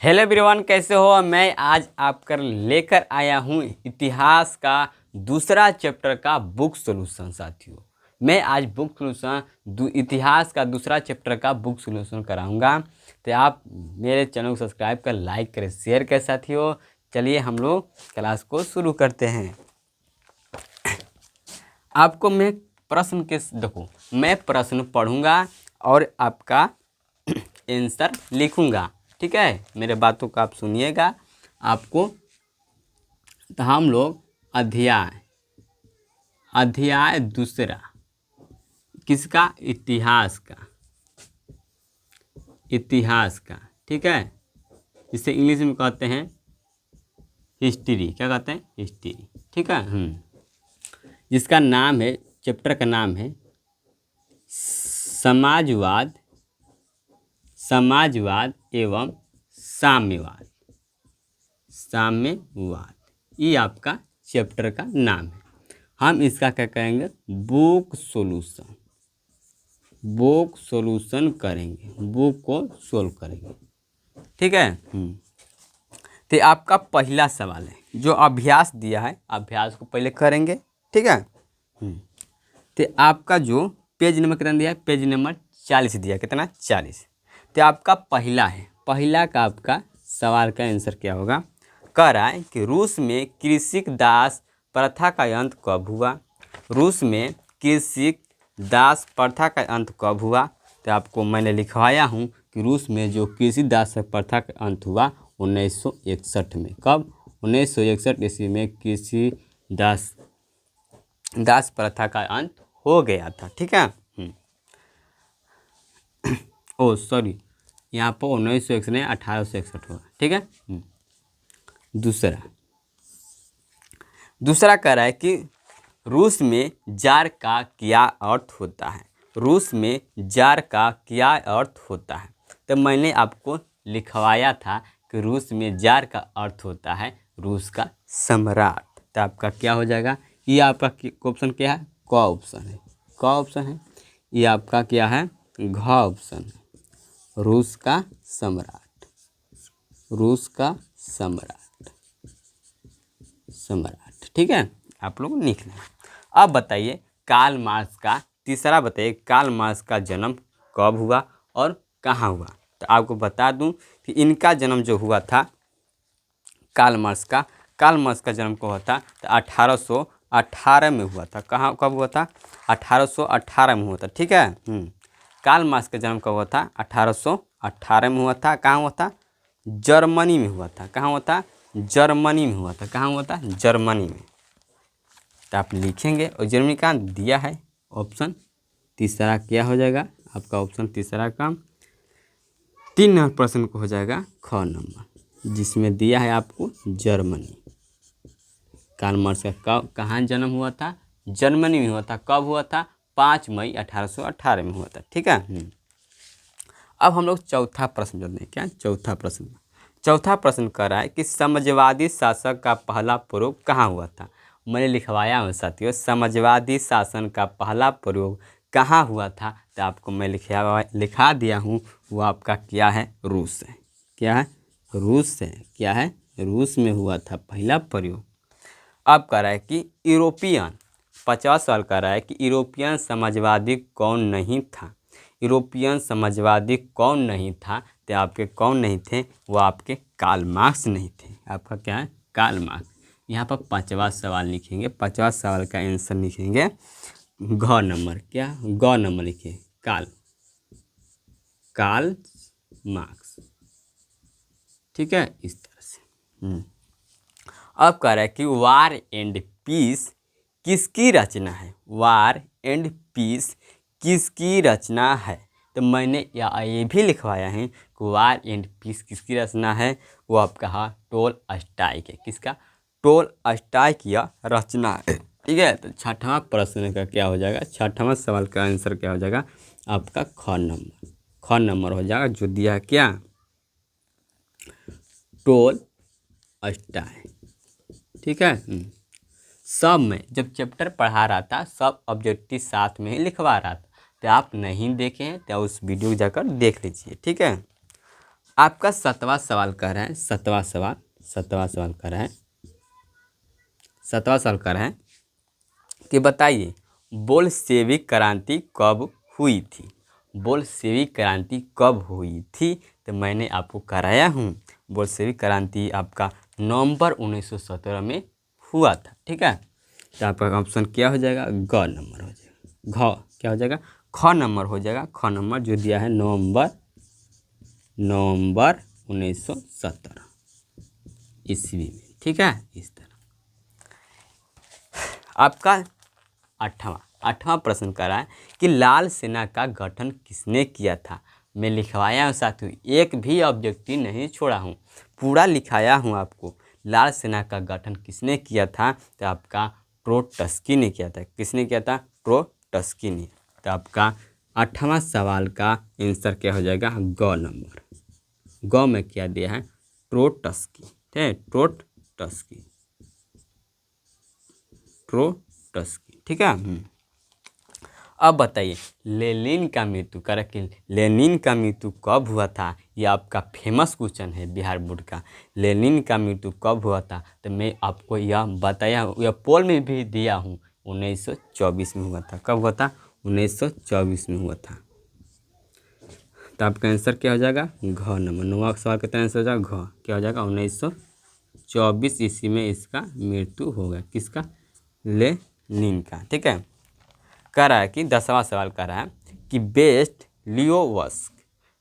Hello everyone, कैसे हो। मैं आज आपकर लेकर आया हूँ इतिहास का दूसरा चैप्टर का बुक सॉल्यूशन। साथियों, मैं आज बुक सॉल्यूशन इतिहास का दूसरा चैप्टर का बुक सॉल्यूशन कराऊंगा। तो आप मेरे चैनल को सब्सक्राइब कर, लाइक करें, शेयर करें। साथियों, चलिए हम लोग क्लास को शुरू करते हैं। आपको मैं प्रश्न के देखो, मैं प्रश्न पढ़ूंगा और आपका आंसर लिखूंगा। ठीक है, मेरे बातों को आप सुनिएगा। आपको तो हम लोग अध्याय दूसरा किसका, इतिहास का। ठीक है, इसे इंग्लिश में कहते हैं हिस्ट्री। क्या कहते हैं? हिस्ट्री। ठीक है। जिसका नाम है, चैप्टर का नाम है समाजवाद एवं साम्यवाद। ये आपका चैप्टर का नाम है। हम इसका क्या करेंगे? बुक सॉल्यूशन करेंगे, बुक को सोल्व करेंगे। ठीक है। तो आपका पहला सवाल है, जो अभ्यास दिया है, अभ्यास को पहले करेंगे। ठीक है। तो आपका जो पेज नंबर कितना दिया है? पेज नंबर 40 दिया। कितना? 40। तो आपका पहला का आपका सवाल का आंसर क्या होगा? कह रहा है कि रूस में कृषि दास प्रथा का अंत कब हुआ? रूस में कृषि दास प्रथा का अंत कब हुआ? तो आपको मैंने लिखवाया हूँ कि रूस में जो कृषि दास प्रथा का अंत हुआ 1961 में। कब? 1961 ईस्वी में कृषि दास प्रथा का अंत हो गया था। ठीक है। ओ सॉरी, यहाँ पर 1961 नहीं, 1861 होगा। ठीक है। दूसरा कह रहा है कि रूस में जार का क्या अर्थ होता है? रूस में जार का क्या अर्थ होता है? तो मैंने आपको लिखवाया था कि रूस में जार का अर्थ होता है रूस का सम्राट। तो आपका क्या हो जाएगा? ये आपका ऑप्शन क्या है? क ऑप्शन है। क ऑप्शन है। ये आपका क्या है? घ ऑप्शन है। रूस का सम्राट। ठीक है, आप लोग लिख लें। अब बताइए कार्ल मार्क्स का जन्म कब हुआ और कहाँ हुआ? तो आपको बता दूं कि इनका जन्म जो हुआ था कार्ल मार्क्स का जन्म कब हुआ था? तो 1818 में हुआ था। कहाँ, कब हुआ था? 1818 में हुआ था। ठीक है। कार्ल मार्क्स का जन्म कब हुआ था? 1818 में हुआ था। कहाँ हुआ था? जर्मनी में हुआ था। कहाँ हुआ था? जर्मनी में हुआ था। कहाँ हुआ था? जर्मनी में। तो आप लिखेंगे, और जर्मनी का दिया है ऑप्शन तीसरा। क्या हो जाएगा आपका ऑप्शन तीसरा का? 3 नंबर प्रश्न को हो जाएगा ख नंबर, जिसमें दिया है आपको जर्मनी। कार्ल मार्क्स का कहाँ जन्म हुआ था? जर्मनी में हुआ था। कब हुआ था? 5 मई 1818 में हुआ था। ठीक है। अब हम लोग चौथा प्रश्न जोड़ते हैं। क्या? चौथा प्रश्न कर रहा है कि समाजवादी शासक का पहला प्रयोग कहाँ हुआ था? मैंने लिखवाया हूँ साथियों, समाजवादी शासन का पहला प्रयोग कहाँ हुआ था? तो आपको मैं लिखा दिया हूँ। वो आपका क्या है? रूस है। क्या है? रूस है। क्या है? रूस में हुआ था पहला प्रयोग। अब कह रहा है कि यूरोपियन 50 साल कह रहा है कि यूरोपियन समाजवादी कौन नहीं था? यूरोपियन समाजवादी कौन नहीं था? तो आपके कौन नहीं थे? वो आपके कार्ल मार्क्स नहीं थे। आपका क्या है? Karl Marx. यहाँ पर 5वां सवाल लिखेंगे। 5वां सवाल का आंसर लिखेंगे घ नंबर। क्या? ग नंबर लिखिए। Karl Marx. ठीक है, इस तरह से। अब कह रहा है कि वार एंड पीस किसकी रचना है? वार एंड पीस किसकी रचना है? तो मैंने ये भी लिखवाया है कि वार एंड पीस किसकी रचना है? वो आपका है टोलस्टॉय के। किसका? टोलस्टॉय की रचना है। ठीक है। तो 6वां प्रश्न का क्या हो जाएगा? 6वां सवाल का आंसर क्या हो जाएगा? आपका ख नंबर हो जाएगा, जो दिया है क्या? टोलस्टॉय। ठीक है। सब में जब चैप्टर पढ़ा रहा था, सब ऑब्जेक्टिव साथ में ही लिखवा रहा था। तो आप नहीं देखे हैं तो उस वीडियो को जाकर देख लीजिए। ठीक है। आपका 7वां सवाल कह रहा है, 7वां सवाल कह रहा है, 7वां सवाल कह रहा है कि बताइए बोल्शेविक क्रांति कब हुई थी। बोल्शेविक क्रांति कब हुई थी, तो मैंने आपको कराया हूँ। बोल्शेविक क्रांति आपका नवंबर 1917 में हुआ था। ठीक है, तो आपका ऑप्शन क्या हो जाएगा, ग नंबर हो जाएगा। घ क्या हो जाएगा, ख नंबर हो जाएगा। ख नंबर जो दिया है नवंबर 1917 ईस्वी में। ठीक है, इस तरह आपका आठवां प्रश्न करा है कि लाल सेना का गठन किसने किया था। मैं लिखवाया हूँ साथियों, एक भी ऑब्जेक्टिव नहीं छोड़ा हूँ, पूरा लिखाया हूँ आपको। लाल सेना का गठन किसने किया था, तो आपका ट्रोट्स्की ने किया था। किसने किया था, ट्रोट्स्की ने। तो आपका 8वां सवाल का आंसर क्या हो जाएगा, ग नंबर। ग में क्या दिया है, ट्रोट्स्की। ठीक है, ट्रोट्स्की। ठीक है। अब बताइए लेनिन का मृत्यु करेक्ट, लेनिन का मृत्यु कब हुआ था। ये आपका फेमस क्वेश्चन है बिहार बोर्ड का। लेनिन का मृत्यु कब हुआ था, तो मैं आपको यह बताया, यह पोल में भी दिया हूँ, 1924 में हुआ था। कब हुआ था, 1924 में हुआ था। तो आपका आंसर क्या हो जाएगा, घ नंबर। 9वां सवाल का आंसर हो जाएगा घ, क्या हो जाएगा, 1924 ईस्वी में इसका मृत्यु हो गया। किसका, लेनिन का। ठीक है, कह रहा है कि 10वां सवाल कह रहा है कि बेस्ट लिटोवस्क,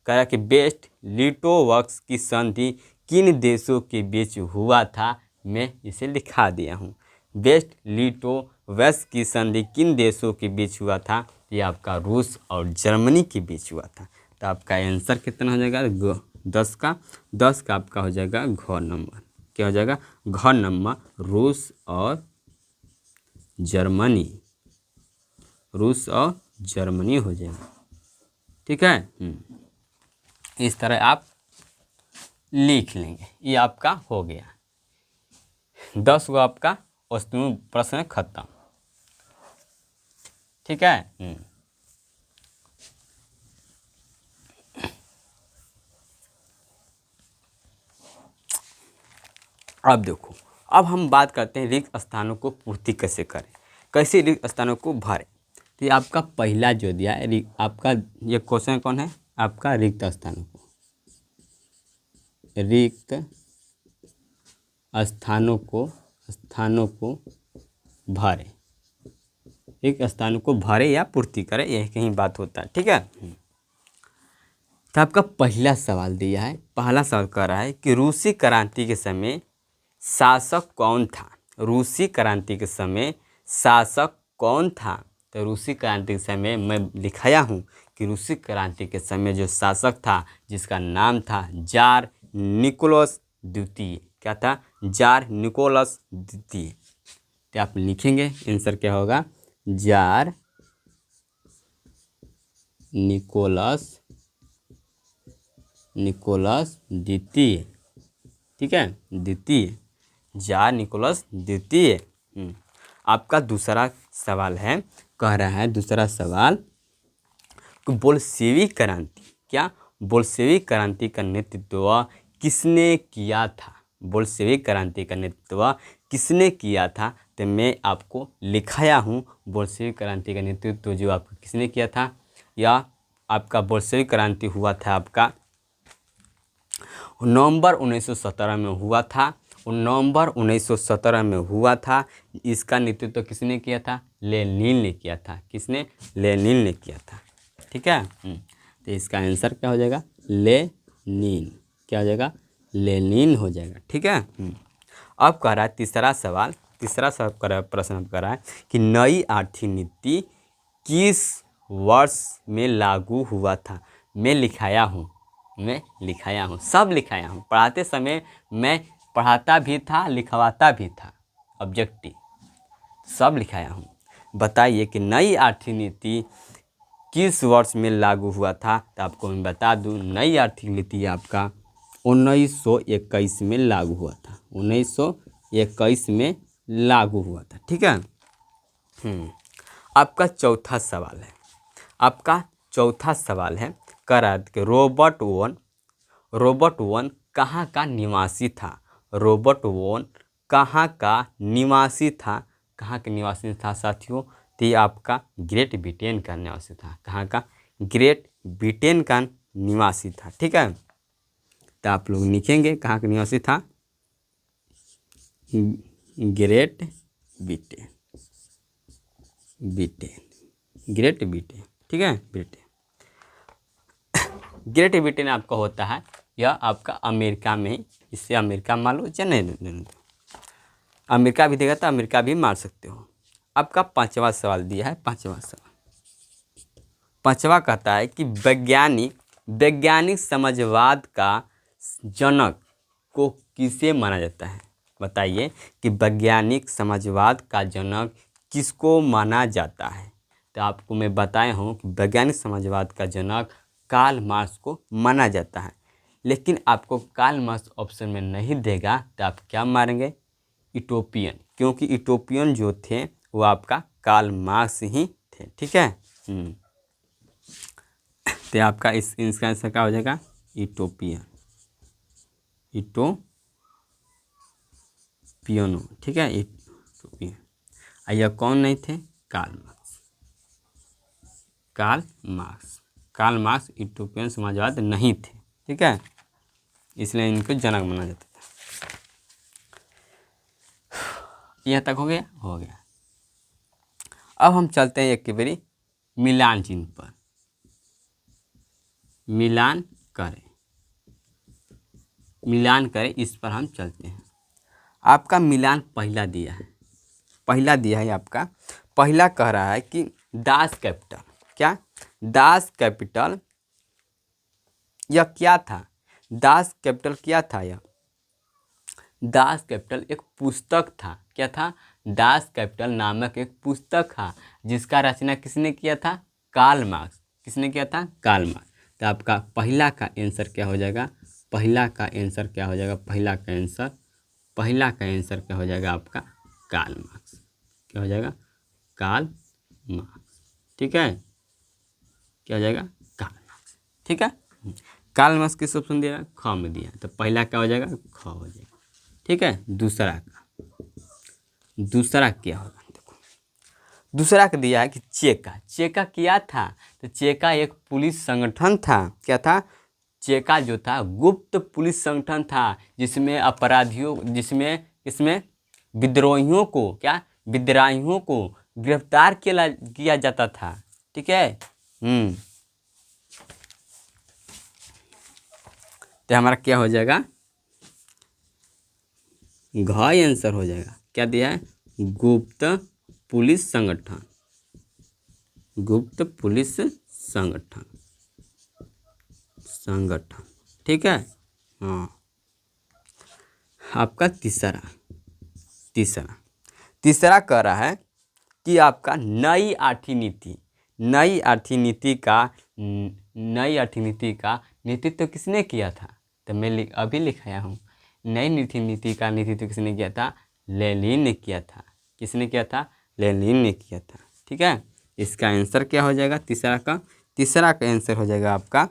कह रहा है कि बेस्ट लिटोवस्क की संधि किन देशों के बीच हुआ था। मैं इसे लिखा दिया हूँ। बेस्ट लिटोवस्क की संधि किन देशों के बीच हुआ था, ये आपका रूस और जर्मनी के बीच हुआ था। तो आपका आंसर कितना हो जाएगा, 10 का आपका हो जाएगा घ नंबर। क्या हो जाएगा, घ नंबर, रूस और जर्मनी। रूस और जर्मनी हो जाएगा। ठीक है, इस तरह आप लिख लेंगे। ये आपका हो गया 10 को आपका वस्तु प्रश्न खत्म। ठीक है, अब देखो, अब हम बात करते हैं रिक्त स्थानों को पूर्ति कैसे करें, कैसे रिक्त स्थानों को भरें। तो ये आपका पहला जो दिया है, आपका ये क्वेश्चन कौन है, आपका रिक्त स्थानों को, रिक्त स्थानों को भरें, रिक्त स्थानों को भरें या पूर्ति करें, यही कहीं बात होता है। ठीक है, तो आपका पहला सवाल दिया है, पहला सवाल कह रहा है कि रूसी क्रांति के समय शासक कौन था। रूसी क्रांति के समय शासक कौन था, तो रूसी क्रांति के समय मैं लिखाया हूँ कि रूसी क्रांति के समय जो शासक था, जिसका नाम था जार निकोलस द्वितीय। क्या था, जार निकोलस द्वितीय। तो आप लिखेंगे आंसर क्या होगा, जार निकोलस द्वितीय। ठीक है, द्वितीय, जार निकोलस द्वितीय। आपका दूसरा सवाल है, कह रहा है दूसरा सवाल कि बोल्शेविक क्रांति, क्या बोल्शेविक क्रांति का नेतृत्व किसने किया था। बोल्शेविक क्रांति का नेतृत्व किसने किया था, तो मैं आपको लिखाया हूँ बोल्शेविक क्रांति का नेतृत्व जो आपको किसने किया था। या आपका बोल्शेविक क्रांति हुआ था आपका नवंबर 1917 में हुआ था। नवंबर 1917 में हुआ था। इसका नेतृत्व किसने किया था, लेनिन ने किया था। किसने, लेनिन ने किया था। ठीक है, तो इसका आंसर क्या हो जाएगा, लेनिन। क्या हो जाएगा, लेनिन हो जाएगा। ठीक है, अब कह रहा है तीसरा सवाल प्रश्न कर रहा है कि नई आर्थिक नीति किस वर्ष में लागू हुआ था। मैं लिखाया हूँ, सब लिखाया हूँ। पढ़ाते समय मैं पढ़ाता भी था, लिखवाता भी था, ऑब्जेक्टिव सब लिखाया हूँ। बताइए कि नई आर्थिक नीति किस वर्ष में लागू हुआ था। तो आपको मैं बता दूँ, नई आर्थिक नीति आपका 1921 में लागू हुआ था। 1921 में लागू हुआ था। ठीक है, आपका चौथा सवाल है, कह रहा है कि रॉबर्ट वोन कहाँ का निवासी था? रॉबर्ट वोन कहाँ का निवासी था? कहाँ के निवासी था साथियों? तो ये आपका ग्रेट ब्रिटेन का निवासी था। कहाँ का? ग्रेट ब्रिटेन का निवासी था। ठीक है, तो आप लोग लिखेंगे कहाँ का निवासी था? Great Britain, Britain, great Britain. ठीक है, ब्रिटेन। ग्रेट ब्रिटेन आपका होता है, यह आपका अमेरिका में ही, इससे अमेरिका मान लो या नहीं, अमेरिका भी देगा तो अमेरिका भी मार सकते हो। आपका पांचवा सवाल दिया है, पांचवा सवाल। पांचवा कहता है कि वैज्ञानिक समाजवाद का जनक को किसे माना जाता है? बताइए कि वैज्ञानिक समाजवाद का जनक किसको माना जाता है? तो आपको मैं बताया हूँ कि वैज्ञानिक समाजवाद का जनक कार्ल मार्क्स को माना जाता है, लेकिन आपको कार्ल मार्क्स ऑप्शन में नहीं देगा तो आप क्या मारेंगे? यूटोपियन, क्योंकि यूटोपियन जो थे वो आपका कार्ल मार्क्स ही थे। ठीक है, तो आपका इसका आंसर क्या हो जाएगा? यूटोपियन, यूटोपियनो। ठीक है, यूटोपियन। यह कौन नहीं थे? Karl Marx, Karl Marx. Karl Marx utopian समाजवाद नहीं थे। ठीक है, इसलिए इनको जनक माना जाता था। यहाँ तक हो गया? हो गया। अब हम चलते हैं एक के बारी मिलान चिन्ह पर। मिलान करें, मिलान करें, इस पर हम चलते हैं। आपका मिलान पहला दिया है, पहला दिया है आपका। पहला कह रहा है कि दास कैपिटल, क्या? दास कैपिटल यह क्या था? दास कैपिटल क्या था? यह दास कैपिटल एक पुस्तक था। क्या था? दास कैपिटल नामक एक पुस्तक था, जिसका रचना किसने किया था? Karl Marx. किसने किया था? Karl Marx. तो आपका पहला का आंसर क्या हो जाएगा? पहला का आंसर क्या हो जाएगा? पहला का आंसर, पहला का आंसर क्या हो जाएगा आपका? Karl Marx. क्या हो जाएगा? Karl Marx. ठीक है, क्या हो जाएगा? Karl Marx. ठीक है, कार्ल मार्क्स किस ऑप्शन दिया? ख में दिया, तो पहला क्या हो जाएगा? ख हो जाएगा। ठीक है, दूसरा का, दूसरा क्या होगा? देखो, दूसरा का दिया है कि चेका। चेका क्या था? तो चेका एक पुलिस संगठन था। क्या था? चेका जो था गुप्त पुलिस संगठन था, जिसमें अपराधियों, जिसमें इसमें विद्रोहियों को, क्या? विद्रोहियों को गिरफ्तार किया जाता था। ठीक है, तो हमारा क्या हो जाएगा? घ आंसर हो जाएगा। क्या दिया है? गुप्त पुलिस संगठन, गुप्त पुलिस संगठन, संगठन। ठीक है, हाँ। आपका तीसरा, तीसरा, तीसरा कह रहा है कि आपका नई आर्थिक नीति, नई आर्थिक नीति का, नई आर्थिक नीति का नेतृत्व किसने किया था? तो मैं अभी लिखाया हूँ, नई नीति का नेतृत्व किसने किया था? लेनिन ने किया था। किसने किया था? लेनिन ने किया था। ठीक है, इसका आंसर क्या हो जाएगा? तीसरा का, तीसरा का आंसर हो जाएगा आपका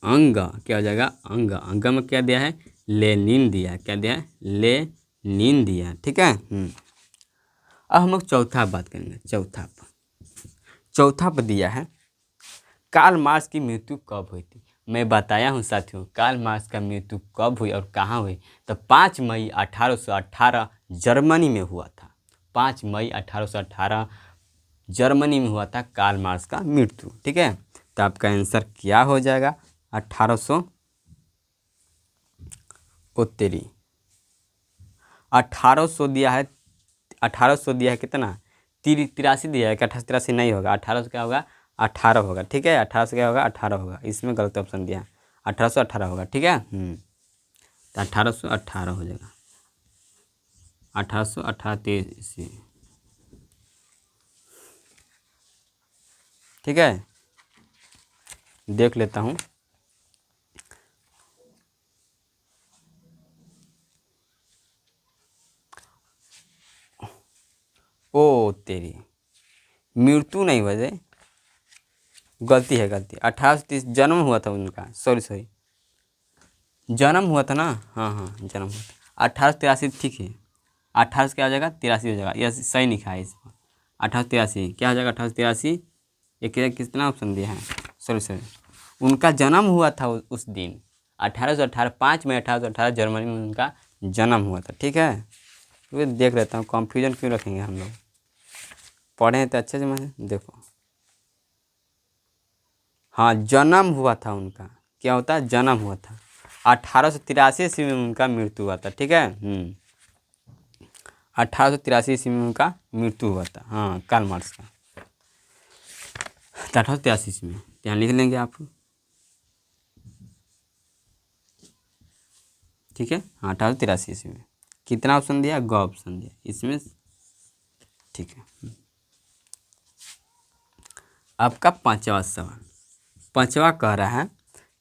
अंग। क्या हो जाएगा? अंग। अंग में क्या दिया है? लेनिन दिया। क्या दिया है? लेनिन दिया। ठीक है, अब हम लोग चौथा बात करेंगे। चौथा पर, चौथा पर दिया है कार्ल मार्क्स की मृत्यु कब हुई थी? मैं बताया हूँ साथियों, कार्ल मार्क्स का मृत्यु कब हुई और कहाँ हुई? तो 5 मई 1818 जर्मनी में हुआ था। 5 मई 1818 जर्मनी में हुआ था कार्ल मार्क्स का मृत्यु। ठीक है, तो आपका आंसर क्या हो जाएगा? 1800 उत्तरी 1800 दिया है, 1800 दिया है कितना? 83 दिया है कि 83 नहीं होगा, 1800 क्या होगा? 18 होगा। ठीक है, 1800 क्या होगा? 18 होगा। इसमें गलत ऑप्शन दिया है, 1818 होगा। ठीक है, तो 1818 हो जाएगा। 1818 23। ठीक है, देख लेता हूँ। ओ तेरी, मृत्यु नहीं हुआ, गलती है, गलती। 1830 जन्म हुआ था उनका, सॉरी जन्म हुआ था ना। हाँ हाँ, जन्म हुआ था 1883, ठीक है। 18 क्या हो जाएगा, 83 हो जाएगा, यह सही लिखा है इसमें। 1883 क्या हो जाएगा, 1883। ये कितना ऑप्शन दिया है, सॉरी। उनका जन्म हुआ था उस दिन 1818, 5 मई 1818 जर्मनी में उनका जन्म हुआ था, ठीक है। तो ये देख लेता हूँ, कन्फ्यूजन क्यों रखेंगे हम लोग, पढ़े हैं तो अच्छे से मैं देखो। हाँ, जन्म हुआ था उनका, क्या होता है, जन्म हुआ था। 1883 ईस्वी में उनका मृत्यु हुआ था, ठीक है। 1883 ईस्वी में उनका मृत्यु हुआ था, हाँ, कार्ल मार्क्स का। तो 1883 ईस्वी में यहाँ लिख लेंगे आप, ठीक है। हाँ, 1883 ईस्वी में। कितना ऑप्शन दिया, ग ऑप्शन दिया इसमें, ठीक है। आपका पांचवा सवाल, पांचवा कह रहा है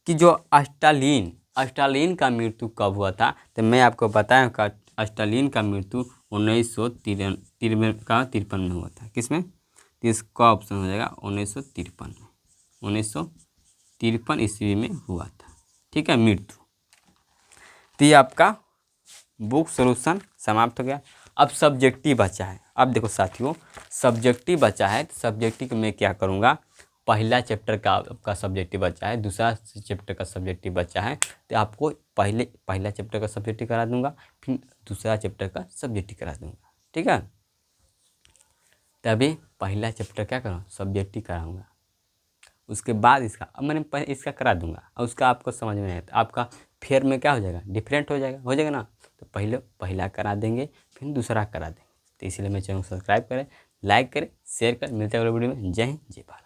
कि जो स्टालिन का मृत्यु कब हुआ था। तो मैं आपको बताया कि स्टालिन का मृत्यु 1953 में हुआ था। किसमें, तो इसका ऑप्शन हो जाएगा 1953 में, 1953 ईस्वी में हुआ था, ठीक है, मृत्यु। तो ये आपका बुक सॉल्यूशन समाप्त हो गया। अब सब्जेक्टिव बचा है। अब देखो साथियों, सब्जेक्टिव बचा है, तो सब्जेक्टिव में क्या करूँगा, पहला चैप्टर का आपका सब्जेक्टिव बचा है, दूसरा चैप्टर का सब्जेक्टिव बचा है, तो आपको पहला चैप्टर का सब्जेक्टिव करा दूंगा, फिर दूसरा चैप्टर का सब्जेक्टिव करा दूंगा, ठीक है। तभी पहला चैप्टर क्या करूँ, सब्जेक्टिव कराऊंगा, उसके बाद इसका, अब मैंने पहले इसका करा दूंगा और उसका आपको समझ में आए तो आपका फेयर में क्या हो जाएगा, डिफरेंट हो जाएगा ना। तो पहला करा देंगे, फिर दूसरा करा देंगे। तो इसलिए मेरे चैनल को सब्सक्राइब करें, लाइक करें, शेयर करें। मिलते हैं अगले वीडियो में। जय हिंद, जय भारत।